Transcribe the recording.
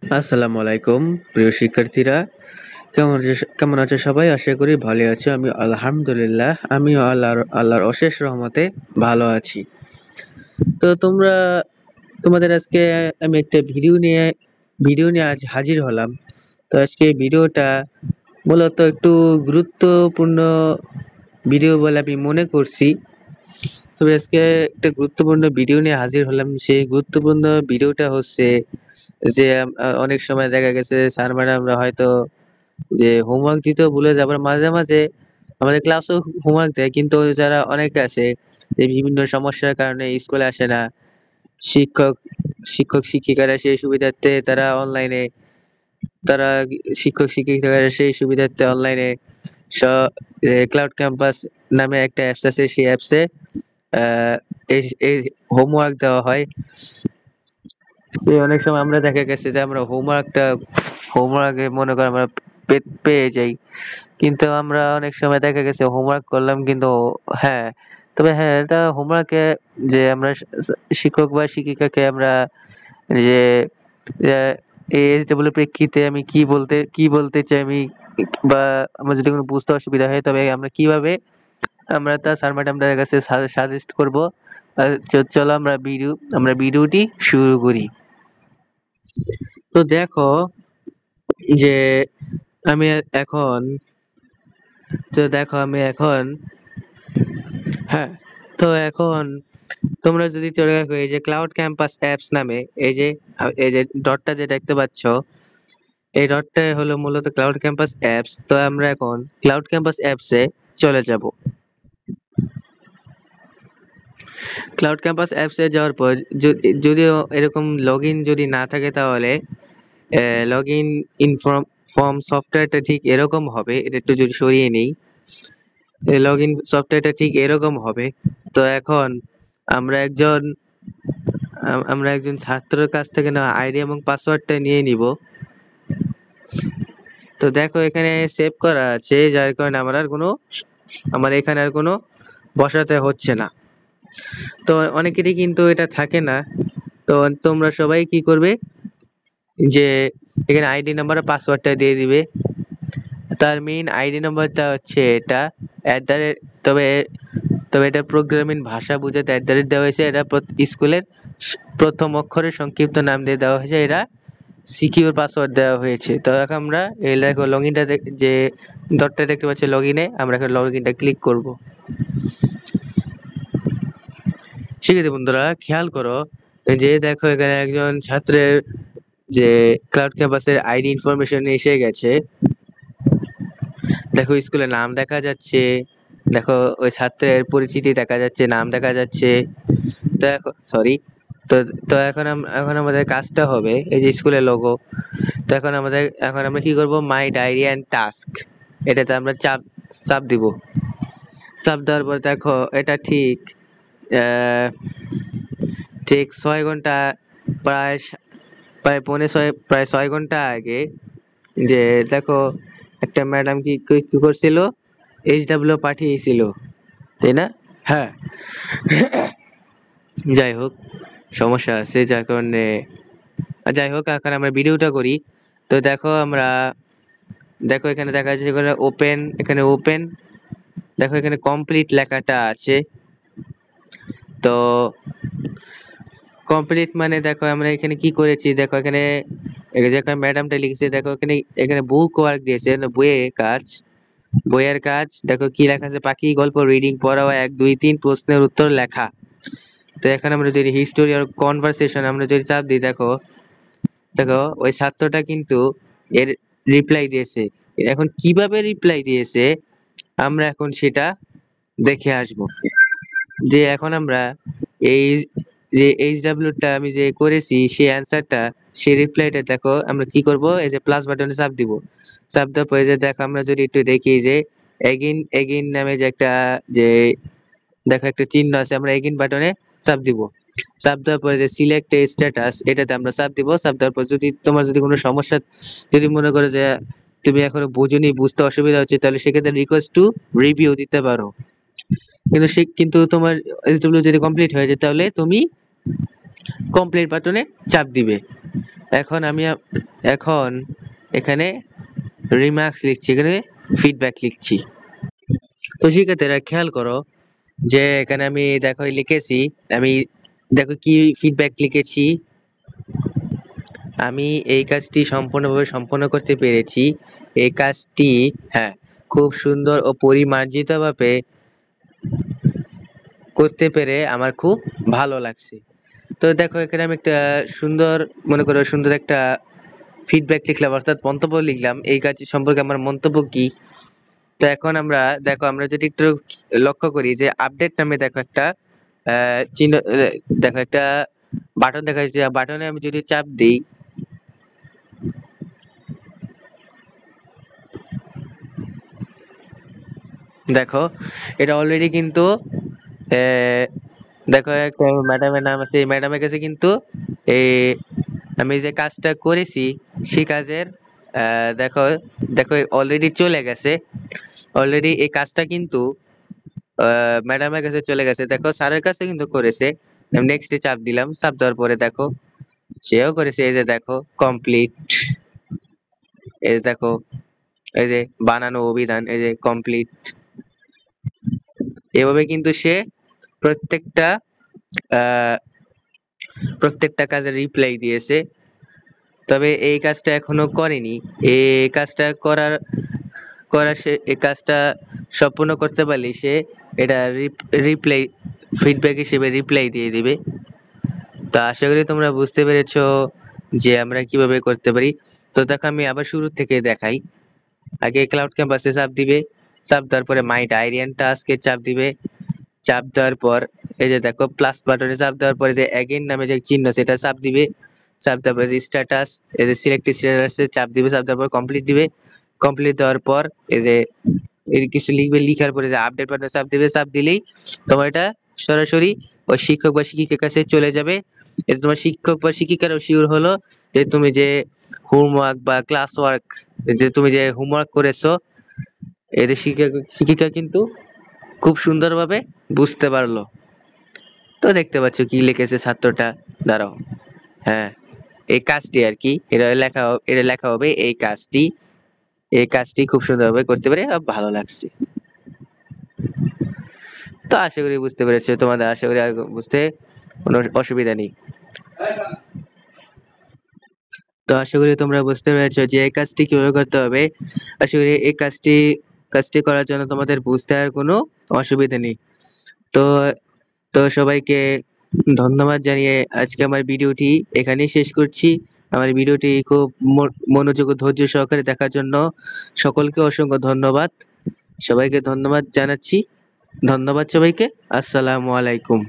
আসসালামু আলাইকুম প্রিয় শিক্ষার্থীরা, কেমন আছো সবাই? আশা করি ভালো আছো। আমি আলহামদুলিল্লাহ, আমিও আল্লাহর অশেষ রহমতে ভালো আছি। তো তোমাদের আজকে আমি একটা ভিডিও নিয়ে আজ হাজির হলাম। তো আজকে ভিডিওটা মূলত একটু গুরুত্বপূর্ণ ভিডিও বলে আমি মনে করছি। তবে আজকে একটা গুরুত্বপূর্ণ ভিডিও নিয়ে হাজির হলাম। সেই গুরুত্বপূর্ণ ভিডিওটা হচ্ছে যে অনেক সময় দেখা গেছে স্যার ম্যাডামরা হয়তো যে হোমওয়ার্ক দিতেও ভুলে যায়, আবার মাঝে মাঝে আমাদের ক্লাসেও হোমওয়ার্ক দেয়, কিন্তু যারা অনেকে আছে যে বিভিন্ন সমস্যার কারণে স্কুলে আসে না, শিক্ষক শিক্ষক শিক্ষিকারা সেই সুবিধার্থে তারা শিক্ষিকারা সেই সুবিধার্থে অনলাইনে ক্লাউড ক্যাম্পাস নামে একটা অ্যাপস আছে, সেই অ্যাপসে এই এই হোমওয়ার্ক দেওয়া হয়। অনেক সময় আমরা দেখা গেছে যে আমরা হোমওয়ার্কে মনে করো আমরা পেয়ে যাই, কিন্তু আমরা অনেক সময় দেখা গেছে হোমওয়ার্ক করলাম, কিন্তু হ্যাঁ, তবে হ্যাঁ, এটা হোমওয়ার্কে যে আমরা শিক্ষক বা শিক্ষিকাকে আমরা যে এএসডব্লিউ প্রেক্ষিতে আমি কি বলতে চাই আমি, বা আমার যদি কোনো বুঝতে অসুবিধা হয় তবে আমরা তা স্যার ম্যাডামদের কাছে সাজেস্ট করব। চলো আমরা ভিডিওটি শুরু করি। তো যে আমি এখন আমি এখন হ্যাঁ, তো এখন তোমরা যদি চলে দেখো এই যে ক্লাউড ক্যাম্পাস অ্যাপস নামে এই যে ডটটা যে দেখতে পাচ্ছ, এই ডটটা হলো মূলত ক্লাউড ক্যাম্পাস অ্যাপস। তো আমরা এখন ক্লাউড ক্যাম্পাস অ্যাপসে চলে যাব। ক্লাউড ক্যাম্পাস অ্যাপসে যাওয়ার পর যদিও এরকম লগইন যদি না থাকে, তাহলে লগইন ফর্ম সফটওয়্যারটা ঠিক এরকম হবে। এটা একটু যদি সরিয়ে নেই, লগইন সফটওয়্যারটা ঠিক এরকম হবে। তো এখন আমরা একজন আমরা একজন ছাত্রের কাছ থেকে না আইডি এবং পাসওয়ার্ডটা নিয়ে নিব। তো দেখো এখানে সেভ করা আছে, যার কারণে আমার এখানে আর কোনো বসাতে হচ্ছে না। তো অনেকেরই কিন্তু এটা থাকে না। তো তোমরা সবাই কি করবে, যে এখানে আইডি নাম্বার আর পাসওয়ার্ডটা দিয়ে দিবে। তার মেইন আইডি নাম্বারটা হচ্ছে এটা তবে তবে এটা প্রোগ্রামিং ভাষা বুঝাতে @ দেওয়া হয়েছে। এটা স্কুলের প্রথম অক্ষরের সংক্ষিপ্ত নাম দিয়ে দেওয়া হয়েছে। এটা সিকিউর পাসওয়ার্ড দেওয়া হয়েছে। তো এখন আমরা এই দেখো লগইনটা যে ডটটা দেখতে পাচ্ছি লগইনে, আমরা এখন লগইনটা ক্লিক করব। শিক্ষার্থী বন্ধুরা খেয়াল করো, যে দেখো এখানে একজন ছাত্রের যে ক্লাউড ক্যাম্পাসের আইডি ইনফরমেশন এসে গেছে। দেখো স্কুলের নাম দেখা যাচ্ছে, দেখো ওই ছাত্রের পরিচিতি দেখা যাচ্ছে, নাম দেখা যাচ্ছে। তো তো এখন আমাদের কাজটা হবে এই যে স্কুলের লোগো। তো এখন আমরা কি করব, মাই ডায়েরি এন্ড টাস্ক, এটাতে আমরা চাপ দিব। চাপ দেওয়ার পর দেখো এটা আহ, ঠিক 6 ঘন্টা, প্রায় প্রায় প্রায় 6 ঘন্টা আগে, যে দেখো একটা ম্যাডাম কি কি করছিল, পাঠিয়েছিল, তাই না? হ্যাঁ, যাই হোক, সমস্যা আছে যার কারণে, যাই হোক এখন আমরা ভিডিওটা করি। তো দেখো এখানে দেখা যাচ্ছে এখানে ওপেন, দেখো এখানে কমপ্লিট লেখাটা আছে। তো কমপ্লিট মানে দেখো আমরা এখানে কি করেছি, দেখো এখানে যেখানে ম্যাডামটা লিখেছে, দেখো এখানে বুক ওয়ার্ক দিয়েছে, বইয়ের কাজ। দেখো কি লেখা আছে, পাখি গল্প রিডিং পড়া 1 2 3 প্রশ্নের উত্তর লেখা। তো এখন আমরা যদি হিস্টোরি আর কনভারসেশন আমরা যদি চাপ দিই, দেখো দেখো ওই ছাত্রটা কিন্তু এর রিপ্লাই দিয়েছে। এখন কিভাবে রিপ্লাই দিয়েছে আমরা এখন সেটা দেখে আসব। যে এখন আমরা এই যে টা আমি যে করেছি, সেই অ্যান্সারটা, সেই রিপ্লাইটা দেখো আমরা কি করব, এই যে প্লাস বাটনে চাপ দিব। চাপ দেওয়ার পরে যে দেখো আমরা যদি একটু দেখি যে এগেইন এগেইন নামে যে যে দেখো একটা চিহ্ন আছে, আমরা এগেইন বাটনে চাপ দিব। চাপ দেওয়ার পরে যে সিলেক্ট স্ট্যাটাস, এটাতে আমরা চাপ দিব। চাপ দেওয়ার পর তোমার যদি কোনো সমস্যা, যদি মনে করো যে তুমি এখনো বুঝোনি, বুঝতে অসুবিধা হচ্ছে, তাহলে সেক্ষেত্রে রিকোয়েস্ট টু রিভিউ দিতে পারো। কিন্তু তোমার এসডব্লিউ যদি কমপ্লিট হয়ে যায়, তাহলে তুমি কমপ্লিট বাটনে চাপ দিবে। এখন আমি এখন এখানে রিমার্কস লিখছি, এখানে ফিডব্যাক লিখছি। তো শিক্ষার্থীরা খেয়াল করো যে এখানে আমি দেখো লিখেছি, আমি দেখো কি ফিডব্যাক লিখেছি। আমি এই কাজটি সম্পূর্ণভাবে সম্পন্ন করতে পেরেছি। এই কাজটি হ্যাঁ খুব সুন্দর ও পরিমার্জিতভাবে করতে পেরে আমার খুব ভালো লাগছে। তো দেখো এখানে আমি একটা সুন্দর, মনে করো সুন্দর একটা ফিডব্যাক লিখলাম, অর্থাৎ মন্তব্য লিখলাম এই কাজ সম্পর্কে আমার মন্তব্য কি। তো এখন আমরা দেখো, আমরা যদি একটু লক্ষ্য করি যে আপডেট নামে দেখো একটা চিহ্ন, দেখো একটা বাটন দেখা যাচ্ছে। বাটনে আমি যদি চাপ দিই, দেখো এটা অলরেডি কিন্তু দেখো একটা ম্যাডামের নাম আছে, এই ম্যাডামের কাছে কিন্তু এই আমি যে কাজটা করেছি সেই কাজের দেখো দেখো অলরেডি চলে গেছে। অলরেডি এই কাজটা কিন্তু ম্যাডামের কাছে চলে গেছে। দেখো স্যারের কাছে কিন্তু করেছে। আমি নেক্সটে চাপ দিলাম, চাপ দেওয়ার পরে দেখো সেও করেছে। এই যে দেখো কমপ্লিট, এই যে দেখো এই যে বানানো অভিধান, এই যে কমপ্লিট। এভাবে কিন্তু সে প্রত্যেকটা আহ প্রত্যেকটা কাজের রিপ্লাই দিয়েছে। তবে এই কাজটা এখনো করেনি। এই কাজটা করার করা সে এই কাজটা সম্পূর্ণ করতে পারলে সে এটা রিপ্লাই ফিডব্যাক হিসেবে রিপ্লাই দিয়ে দিবে। তো আশা করি তোমরা বুঝতে পেরেছো যে আমরা কিভাবে করতে পারি। তো দেখো আমি আবার শুরু থেকে দেখাই। আগে ক্লাউড ক্যাম্পাসে চাপ দিবে, চাপ দেওয়ার পরে মাই ডায়েরি এন্ড টাস্কে চাপ দিবে। চাপ দেওয়ার পর এই যে দেখো প্লাস বাটনে চাপ দেওয়ার পরে যে এগেইন নামে যে চিহ্ন সেটা চাপ দিবে। চাপ দেওয়ার পরে যে স্ট্যাটাস, এই যে সিলেক্ট স্ট্যাটাসে চাপ দিবে। চাপ দেওয়ার পর কমপ্লিট দিবে। কমপ্লিট দেওয়ার পর এই যে এর কিছু লিখবে, লিখার পরে যে আপডেট বাটনে চাপ দিবে। চাপ দিলেই তোমার এটা সরাসরি ওই শিক্ষক বা শিক্ষিকার কাছে চলে যাবে। এতে তোমার শিক্ষক বা শিক্ষিকারও শিওর হলো যে তুমি যে হোমওয়ার্ক বা ক্লাস ওয়ার্ক, যে তুমি যে হোমওয়ার্ক করেছো, এদের শিক্ষক শিক্ষিকা কিন্তু খুব সুন্দরভাবে বুঝতে পারলো। তো দেখতে পাচ্ছ কি লিখেছে ছাত্রটা, দাঁড়াও। হ্যাঁ এই কাজটি আর কি, এটা লেখা হবে এই কাজটি। এই কাজটি খুব সুন্দরভাবে করতে পারে, ভালো লাগছে। তো আশা করি বুঝতে পেরেছো, তোমাদের আশা করি আর বুঝতে কোনো অসুবিধা নেই। তো আশা করি তোমরা বুঝতে পেরেছো যে এই কাজটি কিভাবে করতে হবে। আশা করি এই কাজটি করার জন্য তোমাদের বুঝতে আর কোনো অসুবিধা নেই। তো তো সবাইকে ধন্যবাদ জানিয়ে আজকে আমার ভিডিওটি এখানেই শেষ করছি। আমার ভিডিওটি খুব মনোযোগ ও ধৈর্য সহকারে দেখার জন্য সকলকে অসংখ্য ধন্যবাদ। সবাইকে ধন্যবাদ জানাচ্ছি। ধন্যবাদ সবাইকে। আসসালামু আলাইকুম।